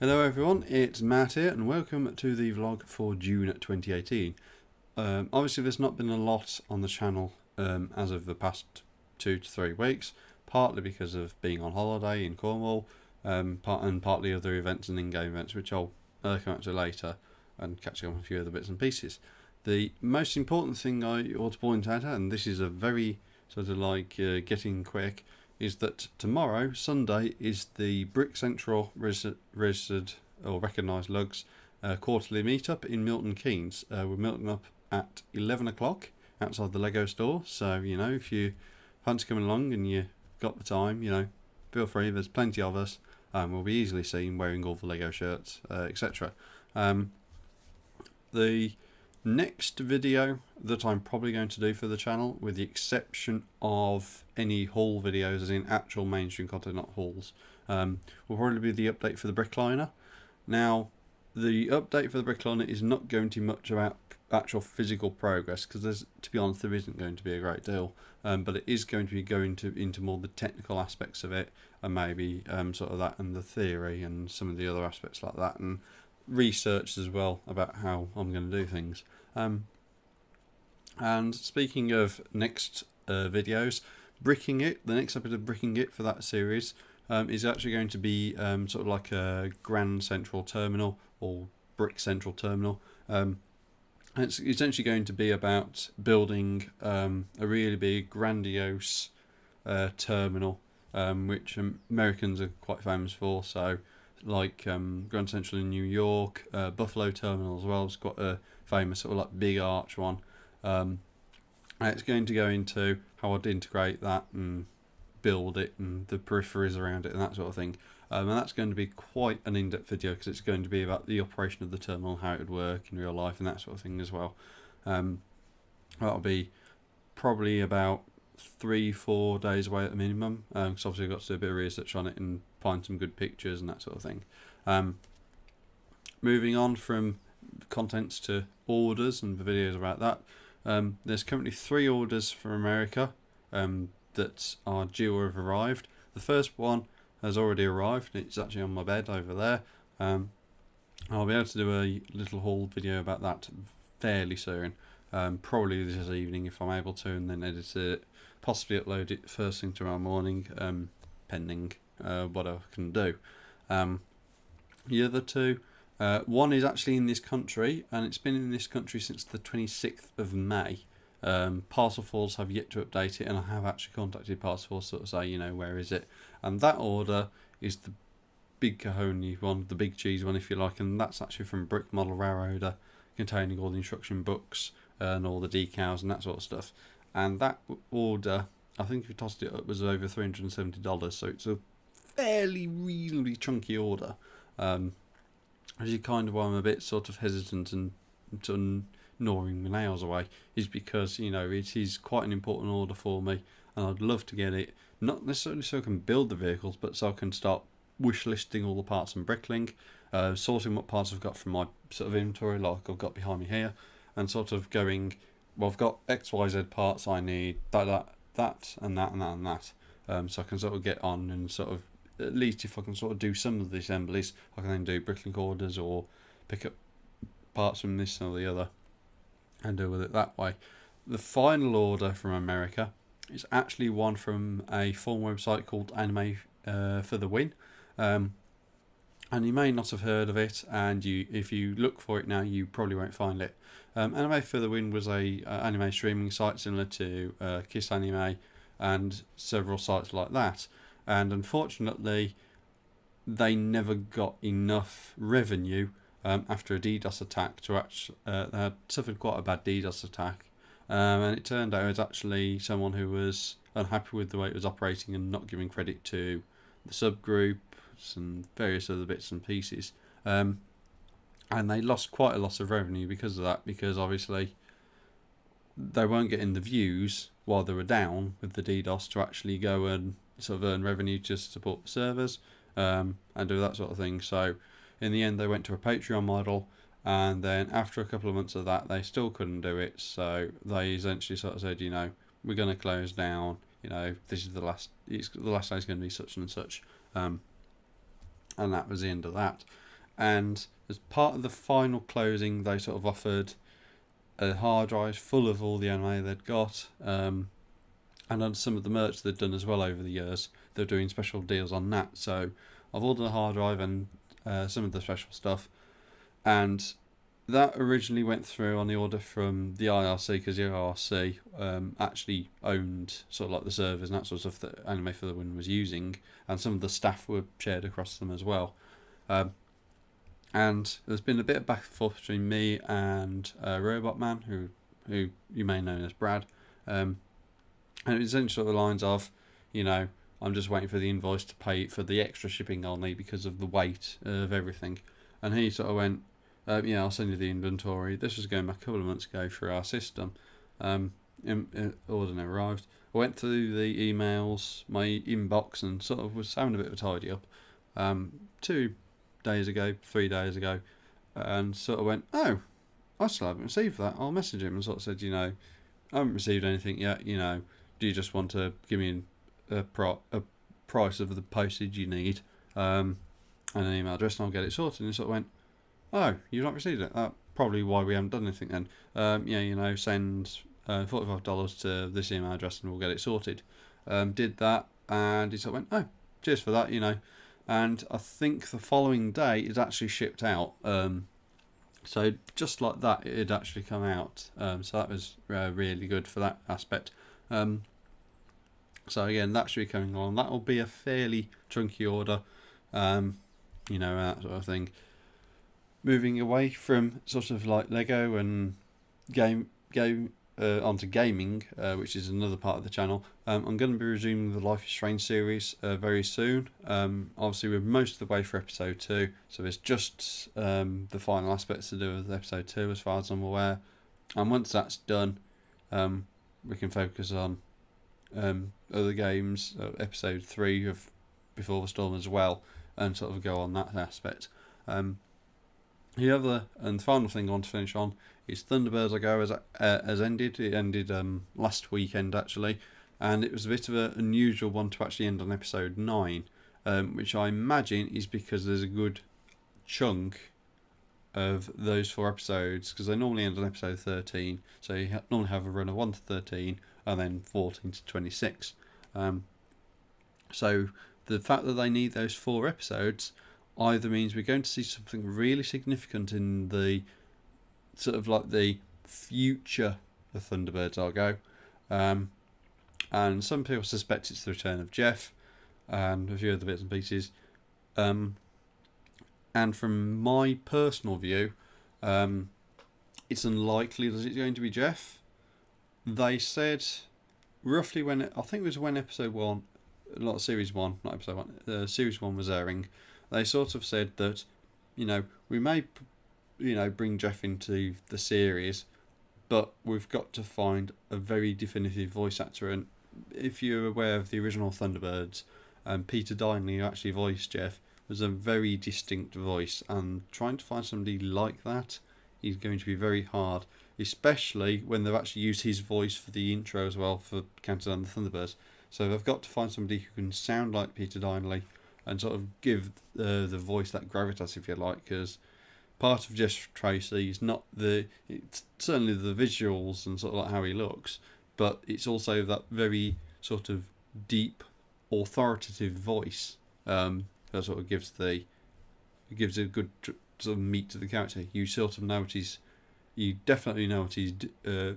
Hello everyone, it's Matt here and welcome to the vlog for June 2018. Obviously there's not been a lot on the channel as of the past 2 to 3 weeks, partly because of being on holiday in Cornwall, and partly other events and in-game events which I'll come back to later and catch up on a few other bits and pieces. The most important thing I ought to point out, and this is a very sort of like getting quick, is that tomorrow, Sunday, is the Brick Central registered or recognised LUGs quarterly meetup in Milton Keynes. We're meeting up at 11 o'clock outside the Lego store, so you know, if you fancy coming along and you've got the time, you know, feel free. There's plenty of us. We'll be easily seen wearing all the Lego shirts, etc. The next video that I'm probably going to do for the channel, with the exception of any haul videos as in actual mainstream content, not hauls, will probably be the update for the Brickliner. Now, the update for the Brickliner is not going to be much about actual physical progress, because there's, to be honest, there isn't going to be a great deal, but it is going to be going into more the technical aspects of it, and maybe sort of that and the theory and some of the other aspects like that, and research as well about how I'm going to do things. And speaking of next videos, Bricking It, the next episode of Bricking It for that series is actually going to be sort of like a Grand Central Terminal or Brick Central Terminal. It's essentially going to be about building a really big, grandiose terminal, which Americans are quite famous for. So, like Grand Central in New York, Buffalo Terminal as well. It's got a famous sort of like big arch one. And it's going to go into how I'd integrate that and build it and the peripheries around it and that sort of thing. And that's going to be quite an in-depth video, because it's going to be about the operation of the terminal, how it would work in real life and that sort of thing as well. That'll be probably about 3-4 days away at the minimum, because obviously I've got to do a bit of research on it and find some good pictures and that sort of thing. Moving on from contents to orders and the videos about that, there's currently 3 orders from America that are due or have arrived. The first one has already arrived. It's actually on my bed over there. I'll be able to do a little haul video about that fairly soon, probably this evening if I'm able to, and then edit it, possibly upload it first thing tomorrow morning, pending what I can do. The other 2, one is actually in this country, and it's been in this country since the 26th of May. Parcel Force have yet to update it, and I have actually contacted Parcel Force to sort of say, you know, where is it? And that order is the big cojones one, the big cheese one if you like, and that's actually from Brick Model Railroader, containing all the instruction books and all the decals and that sort of stuff. And that order, I think if you tossed it up, was over $370, so it's a fairly reasonably chunky order. Which is kind of why I'm a bit sort of hesitant and gnawing my nails away, is because, you know, it is quite an important order for me, and I'd love to get it, not necessarily so I can build the vehicles, but so I can start wish listing all the parts and Bricklink, sorting what parts I've got from my sort of inventory, like I've got behind me here, and sort of going, well, I've got XYZ parts, I need that and that. So I can sort of get on and sort of, at least if I can sort of do some of the assemblies, I can then do Bricklink orders or pick up parts from this or the other and deal with it that way. The final order from America is actually one from a forum website called Anime for the Win. And you may not have heard of it, and if you look for it now, you probably won't find it. Anime for the Win was a anime streaming site similar to Kiss Anime and several sites like that. And unfortunately, they never got enough revenue after a DDoS attack to actually, they had suffered quite a bad DDoS attack. And it turned out it was actually someone who was unhappy with the way it was operating and not giving credit to the subgroups and various other bits and pieces. And they lost quite a lot of revenue because of that, because obviously they weren't getting the views while they were down with the DDoS to actually go and sort of earn revenue to support the servers and do that sort of thing. So in the end they went to a Patreon model, and then after a couple of months of that they still couldn't do it, so they essentially sort of said, you know, we're going to close down, you know, this is the last day is going to be such and such, and that was the end of that. and as part of the final closing, they sort of offered a hard drive full of all the anime they'd got, and on some of the merch they'd done as well over the years. They're doing special deals on that. So I've ordered a hard drive and some of the special stuff, and that originally went through on the order from the IRC, because the IRC actually owned sort of like the servers and that sort of stuff that Anime for the Win was using, and some of the staff were shared across them as well. And there's been a bit of back and forth between me and Robot Man, who you may know as Brad, and it's essentially sort of the lines of, I'm just waiting for the invoice to pay for the extra shipping I'll need because of the weight of everything. And he sort of went, I'll send you the inventory. This was going back a couple of months ago for our system. Order never arrived. I went through the emails, my inbox, and sort of was having a bit of a tidy up 3 days ago, and sort of went, I still haven't received that. I'll message him and sort of said, I haven't received anything yet. Do you just want to give me a price of the postage you need, and an email address, and I'll get it sorted? And he sort of went, you've not received it. That's probably why we haven't done anything then. Send $45 to this email address and we'll get it sorted. Did that, and he sort of went, cheers for that, And I think the following day it actually shipped out. So just like that, it had actually come out. So that was really good for that aspect. So again, that should be coming along. That will be a fairly chunky order, that sort of thing. Moving away from sort of like Lego and game onto gaming, which is another part of the channel. I'm going to be resuming the Life is Strange series very soon. Obviously we're most of the way for episode 2, so it's just the final aspects to do with episode 2 as far as I'm aware. And once that's done, we can focus on other games, episode 3 of Before the Storm as well, and sort of go on that aspect. The other and final thing I want to finish on is Thunderbirds Are Go has ended. It ended last weekend actually, and it was a bit of an unusual one to actually end on episode 9, which I imagine is because there's a good chunk of those 4 episodes, because they normally end on episode 13, so you normally have a run of 1 to 13 and then 14 to 26. So the fact that they need those 4 episodes either means we're going to see something really significant in the sort of like the future of Thunderbirds Are Go, and some people suspect it's the return of Jeff and a few other bits and pieces, and from my personal view, it's unlikely that it's going to be Jeff. They said roughly when I think it was when episode 1, not series 1, not episode 1, series 1 was airing. They sort of said that, we may, bring Jeff into the series, but we've got to find a very definitive voice actor. And if you're aware of the original Thunderbirds, Peter Dineley, who actually voiced Jeff, was a very distinct voice, and trying to find somebody like that is going to be very hard, especially when they've actually used his voice for the intro as well for Countdown to the Thunderbirds. So they've got to find somebody who can sound like Peter Dineley and sort of give the voice that gravitas, if you like, because part of Jeff Tracy is not it's certainly the visuals and sort of like how he looks, but it's also that very sort of deep, authoritative voice that sort of gives a good sort of meat to the character. You sort of know you definitely know what he's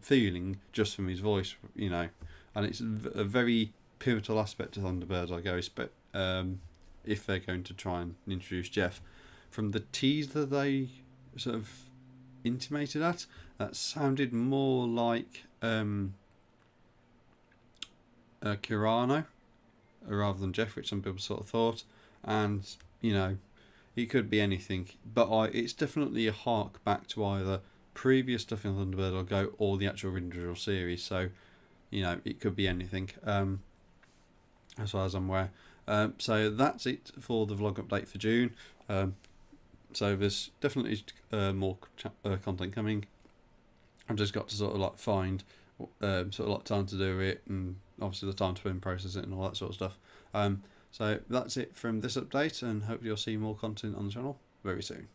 feeling just from his voice, and it's a very pivotal aspect to Thunderbirds I Go, if they're going to try and introduce Jeff. From the teaser they sort of intimated at, that sounded more like Kirano rather than Jeff, which some people sort of thought. And it could be anything, but it's definitely a hark back to either previous stuff in Thunderbirds Are Go or the actual individual series. So it could be anything, as far as I'm aware. So that's it for the vlog update for June. So there's definitely more content coming. I've just got to sort of like find sort of like time to do it, and obviously the time to process it and all that sort of stuff. So that's it from this update, and hope you'll see more content on the channel. very soon.